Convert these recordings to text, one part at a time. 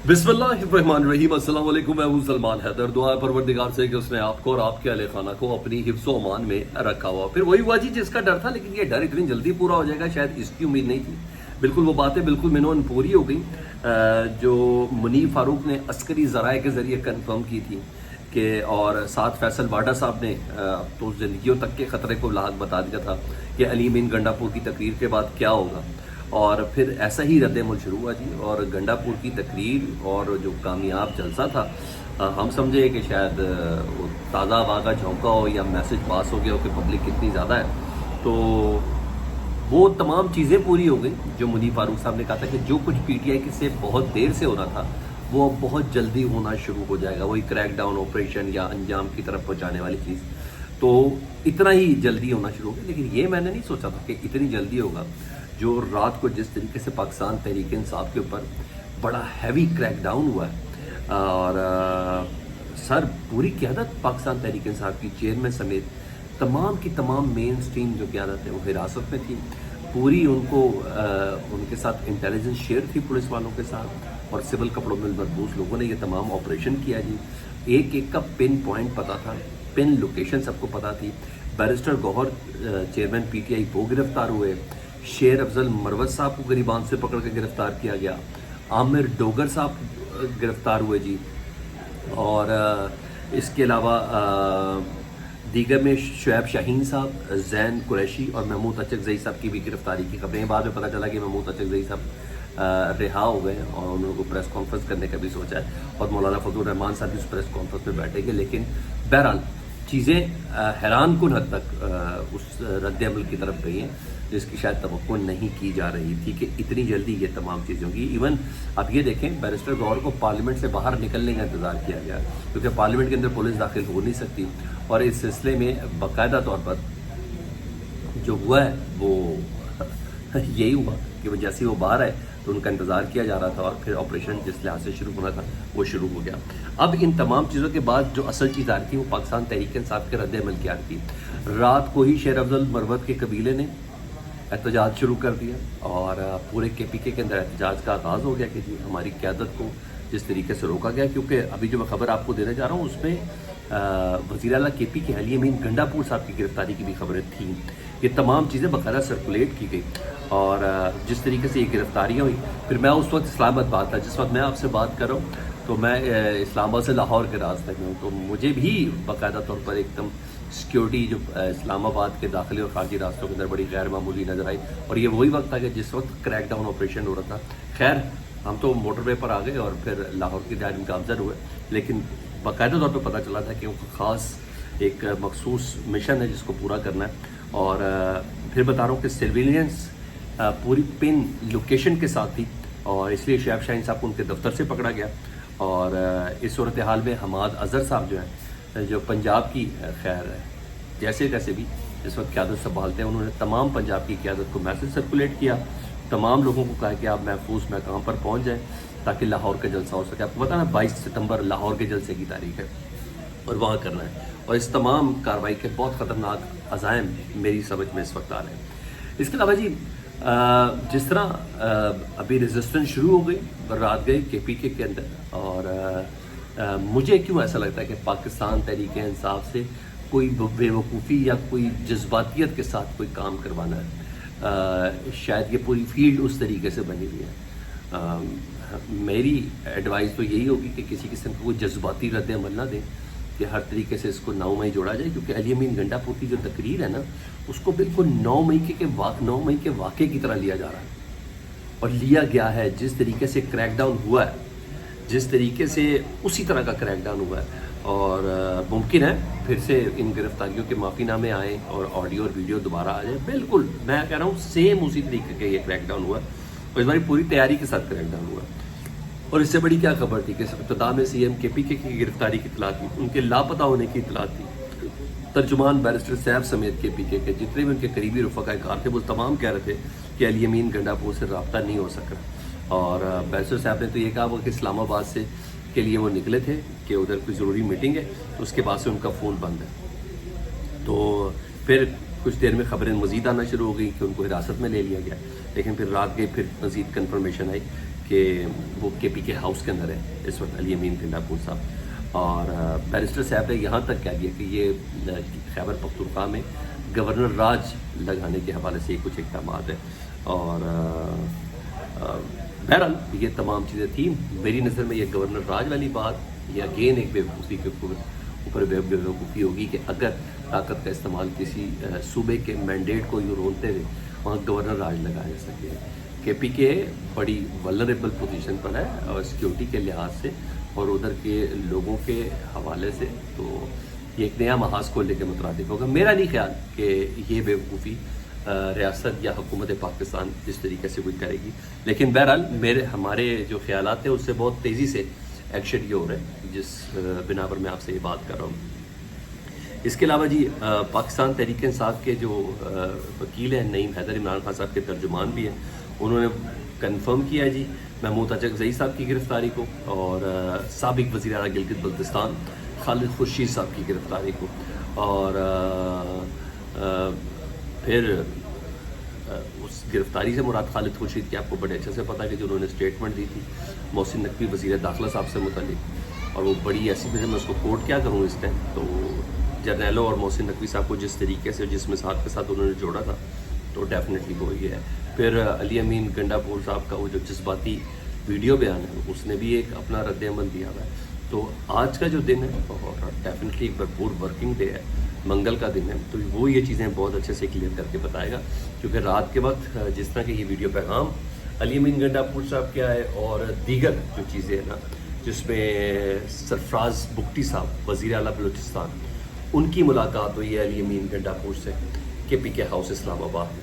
बिस्मिल्लाहिर्रहमानिर्रहीम। अस्सलाम वालेकुम। मैं हूं सलमान हैदर। दुआ है परवरदिगार से कि उसने आपको और आपके अहले खाना को अपनी हिफ्ज़ व अमान में रखा हुआ। फिर वही हुआ जी जिसका डर था, लेकिन ये डर इतनी जल्दी पूरा हो जाएगा शायद इसकी उम्मीद नहीं थी। बिल्कुल वो बातें बिल्कुल मिनोन पूरी हो गई जो मुनीफ फारूक ने अस्करी ज़राए के ज़रिए कन्फर्म की थी कि, और साथ फैसल वाडा साहब ने तो ज़िंदगियों तक के ख़तरे को लाग बता दिया था कि अली मीन गंडापुर की तकरीर के बाद क्या होगा। और फिर ऐसा ही रद्द-ए-अमल शुरू हुआ जी। और गंडापुर की तकरीर और जो कामयाब जलसा था, हम समझे कि शायद वो ताज़ा वागा झोंका हो या मैसेज पास हो गया हो कि पब्लिक कितनी ज़्यादा है। तो वो तमाम चीज़ें पूरी हो गई जो मुनीफ फारूक साहब ने कहा था कि जो कुछ पीटीआई के से बहुत देर से होना था वो अब बहुत जल्दी होना शुरू हो जाएगा। वही क्रैक डाउन ऑपरेशन या अंजाम की तरफ पहुँचाने वाली चीज़, तो इतना ही जल्दी होना शुरू हो गया। लेकिन ये मैंने नहीं सोचा था कि इतनी जल्दी होगा। जो रात को जिस तरीके से पाकिस्तान तहरीक इंसाफ के ऊपर बड़ा हैवी क्रैक डाउन हुआ है, और सर पूरी क़यादत पाकिस्तान तहरीक इंसाफ की चेयरमैन समेत तमाम की तमाम मेन स्ट्रीम जो क़यादत है वो हिरासत में थी। पूरी उनको उनके साथ इंटेलिजेंस शेयर थी पुलिस वालों के साथ, और सिविल कपड़ों में मलबूस लोगों ने ये तमाम ऑपरेशन किया जी। एक एक का पिन पॉइंट पता था, पिन लोकेशन सबको पता थी। बैरिस्टर गौहर चेयरमैन पीटीआई वो गिरफ्तार हुए। शेर अफजल मरवत साहब को गरीबान से पकड़ के गिरफ्तार किया गया। आमिर डोगर साहब गिरफ्तार हुए जी। और इसके अलावा दीगर में शुएब शाहीन साहब, जैन कुरैशी और महमूद अचकज़ई साहब की भी गिरफ्तारी की खबरें। बाद में पता चला कि महमूद अचकज़ई साहब रिहा हो गए हैं और उनको प्रेस कॉन्फ्रेंस करने का भी सोचा है, और मौलाना फजलुर रहमान साहब भी उस प्रेस कॉन्फ्रेंस में बैठेंगे। लेकिन बहरहाल चीज़ें हैरान कुन हद तक उस रद्द-ए-अमल की तरफ गई हैं जिसकी शायद तवक्को नहीं की जा रही थी कि इतनी जल्दी ये तमाम चीज़ें होंगी। इवन अब ये देखें, बैरिस्टर गौहर को पार्लियामेंट से बाहर निकलने का इंतज़ार किया गया क्योंकि पार्लियामेंट के अंदर पुलिस दाखिल हो नहीं सकती, और इस सिलसिले में बाकायदा तौर पर जो हुआ है वो यही हुआ कि वो जैसे ही वो बाहर आए तो उनका इंतज़ार किया जा रहा था, और फिर ऑपरेशन जिस लिहाज से शुरू होना था वो शुरू हो गया। अब इन तमाम चीज़ों के बाद जो असल चीज़ आ रही थी वो पाकिस्तान तहरीक इंसाफ के रद्द-ए-अमल की आ रही थी। रात को ही शेर अफजल मरवत के कबीले ने एहतजाज शुरू कर दिया, और पूरे केपीके के अंदर एहतजाज का आगाज़ हो गया कि जी हमारी क़यादत को जिस तरीके से रोका गया। क्योंकि अभी जो मैं खबर आपको देने जा रहा हूँ उसमें वज़ीर आला केपी के अली अमीन गंडापुर साहब की गिरफ्तारी की भी खबरें थीं। ये तमाम चीज़ें बाकायदा सर्कुलेट की गई, और जिस तरीके से ये गिरफ्तारियाँ हुई। फिर मैं उस वक्त इस्लामाबाद था, जिस वक्त मैं आपसे बात कर रहा हूँ तो मैं इस्लामाबाद से लाहौर के रास्ते में हूँ, तो मुझे भी बाकायदा तौर पर एकदम सिक्योरिटी जो इस्लामाबाद के दाखिली और खारजी रास्तों के अंदर बड़ी गैर मामूली नज़र आई। और ये वही वक्त था कि जिस वक्त क्रैक डाउन ऑपरेशन हो रहा था। खैर हम तो मोटरवे पर आ गए और फिर लाहौर के दायरे में गामजद हुए, लेकिन बाकायदा तौर पर पता चला था कि उनका ख़ास एक मखसूस मिशन है जिसको पूरा करना है। और फिर बता रहा हूँ कि सर्विलियंस पूरी पिन लोकेशन के साथ थी, और इसलिए शुएब शाहीन साहब को उनके दफ्तर से पकड़ा गया। और इस सूरत हाल में हमाद अज़हर साहब जो हैं, जो पंजाब की खैर जैसे कैसे भी इस वक्त क़यादत संभालते हैं, उन्होंने तमाम पंजाब की क़यादत को मैसेज सर्कुलेट किया, तमाम लोगों को कहा कि आप महफूज मकाम पर पहुँच जाएँ ताकि लाहौर का जलसा हो सके। आपको पता ना 22 सितंबर लाहौर के जलसे की तारीख है और वहाँ करना है, और इस तमाम कार्रवाई के बहुत ख़तरनाक अज़ाइम मेरी समझ में इस वक्त आ रहे हैं। इसके अलावा जी जिस तरह अभी रेजिस्टेंस शुरू हो गई, रात गई केपीके के अंदर, और मुझे क्यों ऐसा लगता है कि पाकिस्तान तहरीक इंसाफ से कोई बेवकूफ़ी या कोई जज्बातियत के साथ कोई काम करवाना है। शायद ये पूरी फील्ड उस तरीके से बनी हुई है। मेरी एडवाइस तो यही होगी कि किसी किस्म का कोई जज्बाती रद्द-ए-अमल ना दें, कि हर तरीके से इसको 9 मई जोड़ा जाए। क्योंकि अली अमीन गंडापुर की जो तकरीर है ना, उसको बिल्कुल 9 मई के वाक़े की तरह लिया जा रहा है, और लिया गया है। जिस तरीके से क्रैकडाउन हुआ है, जिस तरीके से उसी तरह का क्रैकडाउन हुआ है, और मुमकिन है फिर से इन गिरफ्तारियों के माफ़ीनामे आए और ऑडियो और वीडियो दोबारा आ जाए। बिल्कुल मैं कह रहा हूँ सेम उसी तरीके का ये क्रैकडाउन हुआ, और इस बार पूरी तैयारी के साथ क्रैकडाउन हुआ। और इससे बड़ी क्या खबर थी कि इब्तिदा में सीएम केपीके की गिरफ्तारी की इतला थी, उनके लापता होने की इतला थी। तर्जुमान बैरिस्टर सैफ समेत केपीके के जितने भी उनके करीबी रफ़ाकार थे वो तमाम कह रहे थे कि अली अमीन गंडापुर से रब्ता नहीं हो सका। और बैरिस्टर साहब ने तो ये कहा वो कि इस्लामाबाद से के लिए वो निकले थे कि उधर कोई ज़रूरी मीटिंग है, तो उसके बाद से उनका फ़ोन बंद है। तो फिर कुछ देर में खबरें मज़ीद आना शुरू हो गई कि उनको हिरासत में ले लिया गया, लेकिन फिर रात गई, फिर मज़ीद कन्फर्मेशन आई کہ وہ کے پی کے ہاؤس کے اندر ہے اس وقت، علی امین گنڈاپور صاحب، اور بیرسٹر صاحب نے یہاں تک کہہ دیا کہ یہ خیبر پختونخوا میں گورنر راج لگانے کے حوالے سے کچھ اقدامات ہیں، اور بہرحال یہ تمام چیزیں تھیں۔ میری نظر میں یہ گورنر راج والی بات یہ اگین ایک بیوقوفی کے اوپر بیوقوفی ہوگی کہ اگر طاقت کا استعمال کسی صوبے کے مینڈیٹ کو یوں رونتے ہوئے وہاں گورنر راج لگایا جا سکے۔ کے پی کے بڑی ولنریبل پوزیشن پر ہے اور سیکیورٹی کے لحاظ سے اور ادھر کے لوگوں کے حوالے سے، تو یہ ایک نیا محاذ کھولنے کے مترادف ہوگا۔ میرا نہیں خیال کہ یہ بیوقوفی ریاست یا حکومت پاکستان اس طریقے سے کوئی کرے گی، لیکن بہرحال ہمارے جو خیالات ہیں اس سے بہت تیزی سے ایکشن یہ ہو رہا ہے، جس بنا پر میں آپ سے یہ بات کر رہا ہوں۔ اس کے علاوہ جی پاکستان تحریک انصاف کے جو وکیل ہیں نعیم حیدر، عمران خان صاحب کے ترجمان بھی ہیں، انہوں نے کنفرم کیا جی محمود اچکزئی صاحب کی گرفتاری کو، اور سابق وزیر اعلیٰ گلگت بلتستان خالد خورشید صاحب کی گرفتاری کو، اور پھر اس گرفتاری سے مراد خالد خورشید کی آپ کو بڑے اچھے سے پتہ کہ جو انہوں نے اسٹیٹمنٹ دی تھی محسن نقوی وزیر داخلہ صاحب سے متعلق، اور وہ بڑی ایسی وجہ میں اس کو کوٹ کیا کروں اس ٹائم، تو جرنیلوں اور محسن نقوی صاحب کو جس طریقے سے جس مثال کے ساتھ انہوں نے جوڑا تھا تو ڈیفینیٹلی وہ یہ ہے۔ پھر علی امین گنڈاپور صاحب کا وہ جو جذباتی ویڈیو بیان ہے اس نے بھی ایک اپنا رد عمل دیا ہوا ہے۔ تو آج کا جو دن ہے اور ڈیفینیٹلی ایک بھرپور ورکنگ ڈے ہے، منگل کا دن ہے، تو وہ یہ چیزیں بہت اچھے سے کلیئر کر کے بتائے گا، کیونکہ رات کے وقت جس طرح کہ یہ ویڈیو پیغام علی امین گنڈاپور صاحب کیا ہے اور دیگر جو چیزیں ہیں نا، جس میں سرفراز بگٹی صاحب وزیر اعلیٰ بلوچستان، ان کی ملاقات ہوئی ہے علی امین گنڈاپور سے کے پی کے ہاؤس اسلام آباد میں،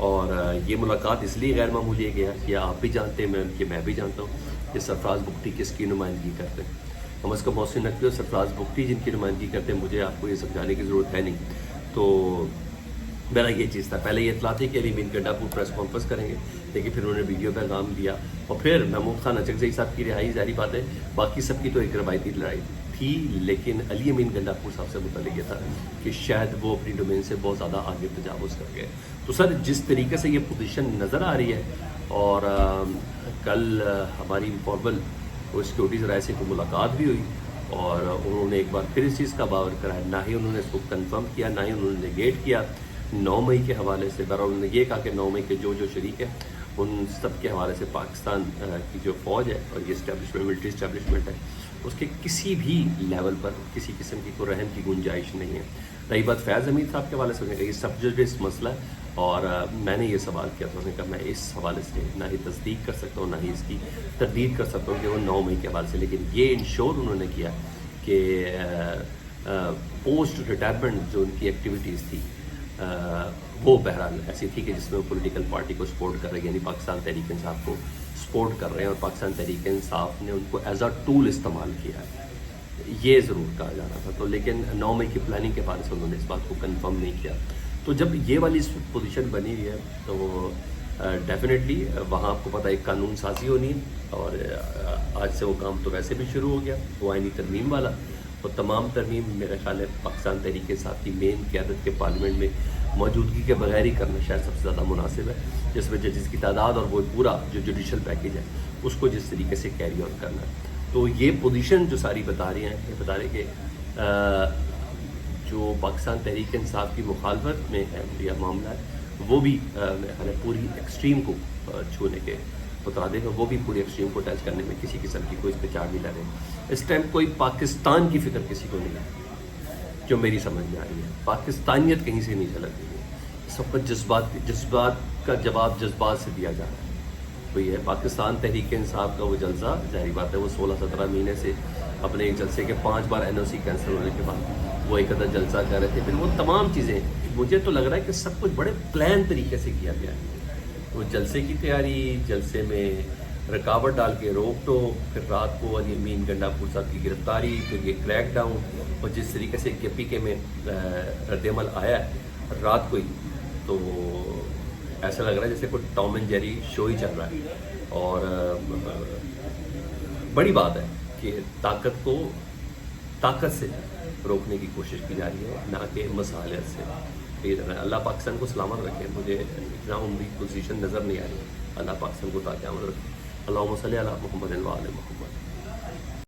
اور یہ ملاقات اس لیے غیر معمولی ہے کہ آپ بھی جانتے ہیں میں بھی جانتا ہوں کہ سرفراز بگٹی کس کی نمائندگی کرتے ہیں، کم از کم محسن نقوی اور سرفراز بگٹی جن کی نمائندگی کرتے ہیں، مجھے آپ کو یہ سمجھانے کی ضرورت ہے نہیں۔ تو میرا یہ چیز تھا، پہلے یہ اطلاع تھی کہ علی امین گنڈاپور پریس کانفرنس کریں گے، لیکن پھر انہوں نے ویڈیو پیغام دیا، اور پھر محمود خان اچکزئی صاحب کی رہائی ظاہری بات ہے، باقی سب کی تو ایک روایتی لڑائی تھی، لیکن علی امین گنڈاپور صاحب سے متعلق یہ تھا کہ شاید وہ اپنی ڈومین سے بہت زیادہ آگے تجاوز کر گئے۔ تو سر جس طریقے سے یہ پوزیشن نظر آ رہی ہے، اور کل ہماری انفارمل سیکورٹی ذرائع سے کوئی ملاقات بھی ہوئی، اور انہوں نے ایک بار پھر اس چیز کا باور کرایا، نہ ہی انہوں نے اس کو کنفرم کیا، نہ ہی انہوں نے نیگیٹ کیا 9 مئی کے حوالے سے، بہرحال انہوں نے یہ کہا کہ 9 مئی کے جو شریک ہیں ان سب کے حوالے سے پاکستان کی جو فوج ہے اور یہ اسٹیبلشمنٹ ملٹری اسٹیبلشمنٹ ہے، اس کے کسی بھی لیول پر کسی قسم کی کوئی رحم کی گنجائش نہیں ہے۔ رہی بات فیض حمید صاحب کے حوالے سے، انہوں نے کہا یہ سب جوڈس مسئلہ ہے، اور میں نے یہ سوال کیا تھا، انہوں نے کہا میں اس حوالے سے نہ ہی تصدیق کر سکتا ہوں نہ ہی اس کی تردید کر سکتا ہوں کہ وہ 9 مئی کے حوالے سے، لیکن یہ انشور انہوں نے کیا کہ پوسٹ ریٹائرمنٹ جو ان کی ایکٹیویٹیز تھی وہ بہرحال ایسی تھی کہ جس میں وہ پولیٹیکل پارٹی کو سپورٹ کر رہے ہیں، یعنی پاکستان تحریک انصاف کو سپورٹ کر رہے ہیں، اور پاکستان تحریک انصاف نے ان کو ایز اے ٹول استعمال کیا ہے، یہ ضرور کہا جانا تھا۔ تو لیکن 9 مئی کی پلاننگ کے بارے سے انہوں نے اس بات کو کنفرم نہیں کیا۔ تو جب یہ والی پوزیشن بنی ہوئی ہے تو ڈیفینیٹلی وہاں آپ کو پتہ ایک قانون سازی ہونی ہے، اور آج سے وہ کام تو ویسے بھی شروع ہو گیا، وہ آئینی ترمیم والا، اور تمام ترمیم میرا خیال ہے پاکستان تحریک انصاف کی مین قیادت کے پارلیمنٹ میں موجودگی کے بغیر ہی کرنا شاید سب سے زیادہ مناسب ہے، جس میں ججز کی تعداد اور وہ پورا جو جوڈیشل پیکیج ہے اس کو جس طریقے سے کیری آن کرنا ہے۔ تو یہ پوزیشن جو ساری بتا رہی ہیں، یہ بتا رہے کہ جو پاکستان تحریک انصاف کی مخالفت میں ہے یا معاملہ ہے، وہ بھی میرا خیال ہے پوری ایکسٹریم کو چھونے کے مترادف ہے، وہ بھی پوری ایکسٹریم کو ٹچ کرنے میں کسی قسم کی کوئی استچار نہیں لے رہے۔ اس ٹائم کوئی پاکستان کی فکر کسی کو نہیں ہے جو میری سمجھ میں آ رہی ہے، پاکستانیت کہیں سے نہیں جھلک رہی ہے، اس وقت جذبات کا جواب جذبات سے دیا جا رہا ہے۔ تو یہ پاکستان تحریک انصاف کا وہ جلسہ ظاہری بات ہے وہ 16-17 مہینے سے اپنے ایک جلسے کے 5 بار NOC کینسل ہونے کے بعد وہ ایک ادھر جلسہ کر رہے تھے، پھر وہ تمام چیزیں مجھے تو لگ رہا ہے کہ سب کچھ بڑے پلان طریقے سے کیا گیا ہے۔ وہ جلسے کی تیاری، جلسے میں رکاوٹ ڈال کے روک ٹوک، پھر رات کو علی امین گنڈاپور صاحب کی گرفتاری، پھر یہ کریک ڈاؤن، اور جس طریقے سے KPK میں رد عمل آیا ہے رات کو ہی، تو ایسا لگ رہا ہے جیسے کوئی ٹام اینڈ جیری شو ہی چل رہا ہے۔ اور بڑی بات ہے کہ طاقت کو طاقت سے روکنے کی کوشش کی جا رہی ہے، نہ کہ مصالحت سے۔ اللہ پاکستان کو سلامت رکھے، مجھے اتنا عمری پوزیشن نظر نہیں آ رہی، اللہ پاکستان کو تا قیامت رکھے۔ اللہم صلی علی محمد و علی محمد.